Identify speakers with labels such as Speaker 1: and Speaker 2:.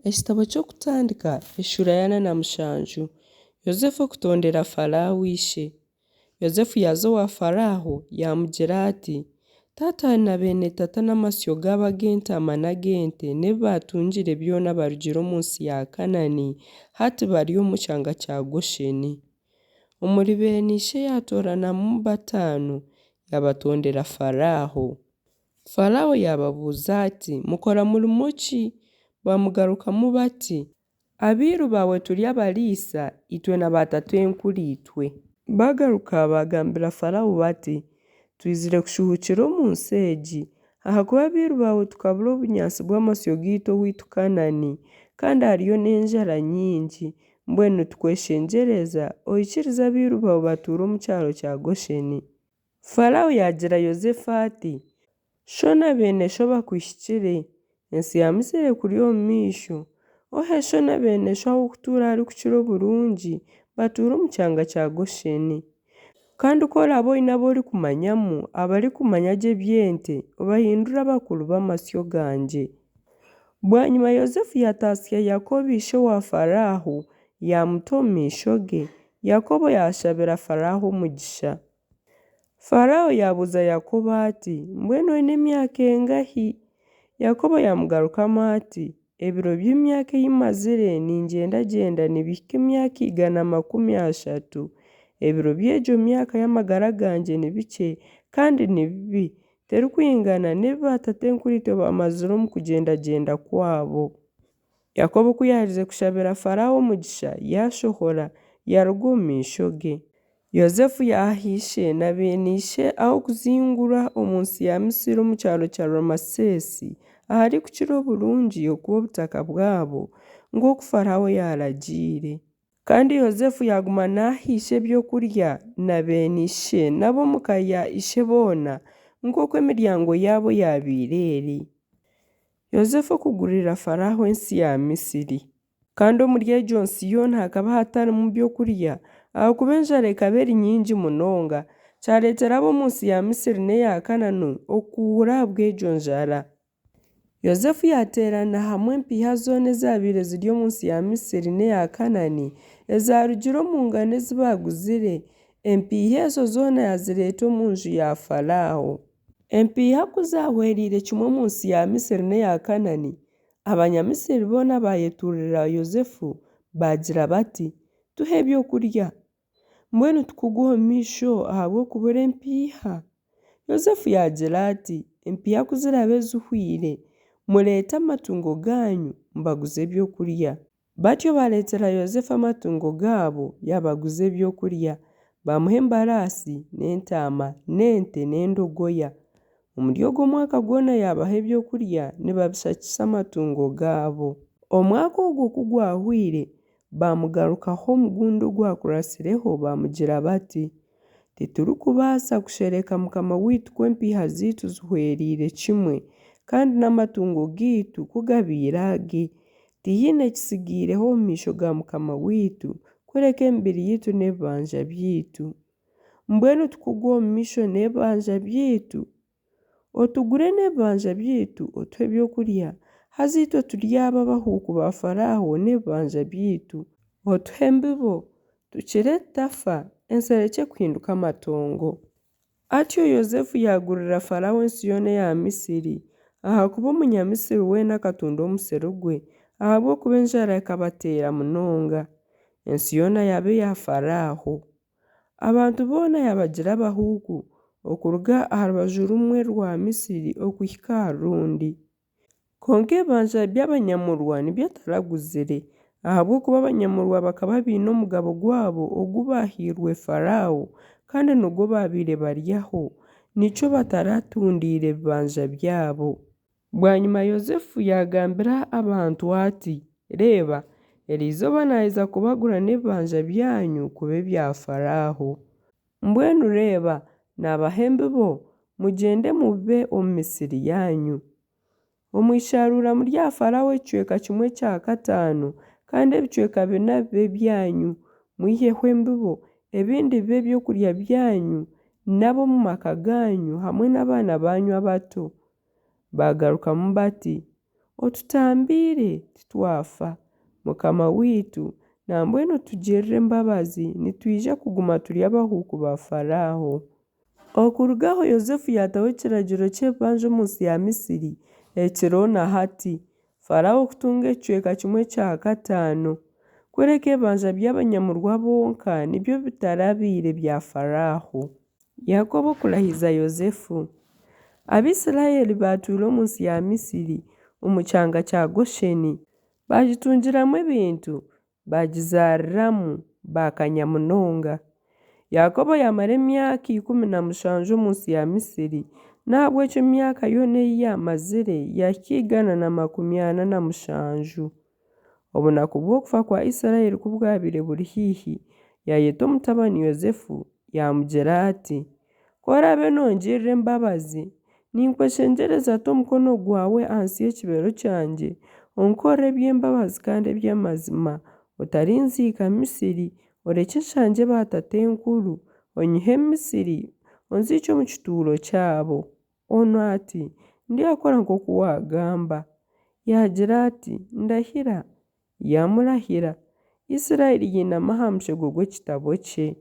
Speaker 1: Ekitabo ky'okutandika eshura ya 47. Yozefu okutondera Farawo ishe. Yozefu yaza owa Farawo yamugira ati: "Tata na bene tata n'amasyo gaba g'entaama n'ag'ente n'ebi batungire byona barugire omu nsi ya Kanani hati bari omu kyanga kya Gosheni." Omuri bene ishe yatoranamu 5 yabatondera Farawo. Farawo yababuuza ati: "Mukora murimo ki?" Bamugarukamu bati: "Abiiru bawe turi abaliisa, itwe na batatwenkuru itwe." Bagaruka bagambira Farawo bati: "Twizire kushuhukira omu nsi egi, ahakuba abiiru bawe tukabura obunyansi bw'amasyo gaitu owaitu Kanani, kandi hariyo n'enjara nyingi. Mbwenu tukweshengyereza ohikirize abiiru bawe batuure omu kyaro kya Gosheni." Farawo yagira Yozefu ati: "Sho na bene sho bakwihikire, ensi ya Misiri ekuri omu maisho. Ohe sho na bene sho ah'okutuura harikukira oburungi batuure omu kyanga kya Gosheni. Kandi koraba oine ab'orikumanyamu abarikumanya gye eby'ente, obahindure abakuru b'amasyo gangye." Bwanyuma Yozefu yataasya Yakobo ishe wa Farawo yamuta omu maisho ge. Yakobo yashabira Farawo omugisha. Farawo yabuuza Yakobo ati: "Mbwenu oine emyaka engahi?" Yakobo yamugarukamu ati: "Ebiro by'emyaka ei mazire ningyenda nibihika emyaka 130. Ebiro by'egyo myaka y'amagara gangye ni bikye kandi ni bibi, terikwingana n'ebi batatenkuru bamazire omu kugyenda kwabo." Yakobo ku yaherize kushabira Farawo omugisha yashohora yaruga omu maisho ge. Yozefu yaha ishe na bene ishe aho kuzingura omu nsi ya Misiri omu kyaro kya Ramasesi ahari kukira oburungi okuba obutaka bwabo nk'oku Farawo yaragiire. Kandi Yozefu yaguma naha ishe ebyokurya na bene ishe n'ab'omuka ya ishe boona nk'oku emiryango yaabo yabaire eri. Yozefu okugurira Farawo ensi ya Misiri. Kandi omuri egyo nsi yoona hakaba hatarimu byokurya ahakuba enjara ekaba eri nyingi munonga, kyareetera ab'omu nsi ya Misiri n'eya Kanani okuhura ahabw'egyo njara. Yozefu yateerana hamwe empiha zoona ezabaire ziri omu nsi ya Misiri n'eya Kanani ezarugire omu ngano ezi baguzire. Empiha ezo zoona yazireeta omu nju ya Farawo. Empiha ku zahweriire kimwe omu nsi ya Misiri n'eya Kanani, Abanyamisiri boona bayeturira Yozefu bagira bati: "Tuhe ebyokurya, mbwenu tukuguha omu maisho ahabw'okubura empiha." Yozefu yagira ati: "Empiha ku ziraba zihwire, mureete amatungo ganyu mbaguze ebyokurya." Batyo bareetera Yozefu amatungo gaabo yabaguza ebyokurya. Bamuha embaraasi n'entaama n'ente n'endogoya. Omuri ogwo mwaka gwona yabaha ebyokurya nibabishakisa amatungo gaabo. Omwaka ogwo ku gwahwire bamugarukaho omugundi ogwakurasireho bamugira bati: "Titurikubaasa kushereka mukama witu ku empiha ziitu zihweriire kimwe kandi n'amatungo gaitu ku gabaire age. Tihaine kisigiireho omu maisho ga mukama witu kureka emibiri yitu n'ebibanja byaitu. Mbwenu tukuguha omu maisho n'ebibanja byaitu, otugure n'ebibanja byaitu otuhe ebyokurya, haza itwe turi abo abahuuku ba Farawo n'ebibanja byaitu. Otuhe embibo tukire tutafa, ensi ereke kuhinduka amatongo." Atyo Yozefu yagurira Farawo ensi yoona eya Misiri ahakuba Omunyamisiri weena akatunda omusiri gwe ahabw'okuba enjara ekabateera munonga. Ensi yoona yaba eya Farawo. Abantu boona yabagira abahuuku okuruga aha rubaju rumwe rwa Misiri okuhika aha rundi. Konka ebibanja by'abanyamurwa nibyo ataraguzire ahabw'okuba abanyamurwa bakaba baine omugabo gwabo ogu bahiirwe Farawo kandi nigwo babaire baryaho, nikyo bataratundiire bibanja byabo. Bwanyuma Yozefu yagambira abantu ati: "Reeba, erizooba naheza kubagura n'ebibanja byanyu kuba ebya Farawo. Mbwenu reeba nabaha embibo mugyende mube omu misiri yanyu. Omwisharuura muri aha Farawo ekicweka 1/5 kandi ebicweka 4 bibe byanyu. Mwiheho embibo, ebindi bibe ebyokurya byanyu n'ab'omu maka ganyu hamwe n'abaana banyu abato." Bagarukamu bati: otutambiire titwafa. Mukama witu na mbwenu tugirire embabazi nitwija kuguma turi abahuuku ba Faraho. Okurugaho Yozefu yataho ekiragiro ky'ebibanja omu nsi ya Misiri ekiriho na hati Faraho kutunga ekicweka kimwe kya 5 kureka ebibanja by'abanyamurwa bonka nibyo bitarabiire bya Faraho. Yakobo kurahiza Yozefu. Abisirayeli batuire omu nsi ya Misiri omu kyanga kya Gosheni bagitungiramu ebintu bagizariramu bakanya munonga. Yakobo yamara emyaka 17 omu nsi ya Misiri nahabw'ekyo emyaka yoona ei yamazire yakiigana na 47. Obunaku bw'okufa kwa Isirayeli kubwabaire buri haihi yayeta omutabani Yozefu yamugira ati, korabe nongirira embabazi ninkweshengyereza ata omukono gwawe ahansi y'ekibero kyangye onkorre eby'embabazi kandi eby'amazima otarinziika Misiri oreke nshange batatenkuru onyihe Misiri onziike omu kituuro kyabo. Ono ati ndikukora nk'oku wagamba. Yagira ati ndahira. Yamurahira. Isirayeli yinama aha mushego gw'ekitabo kye.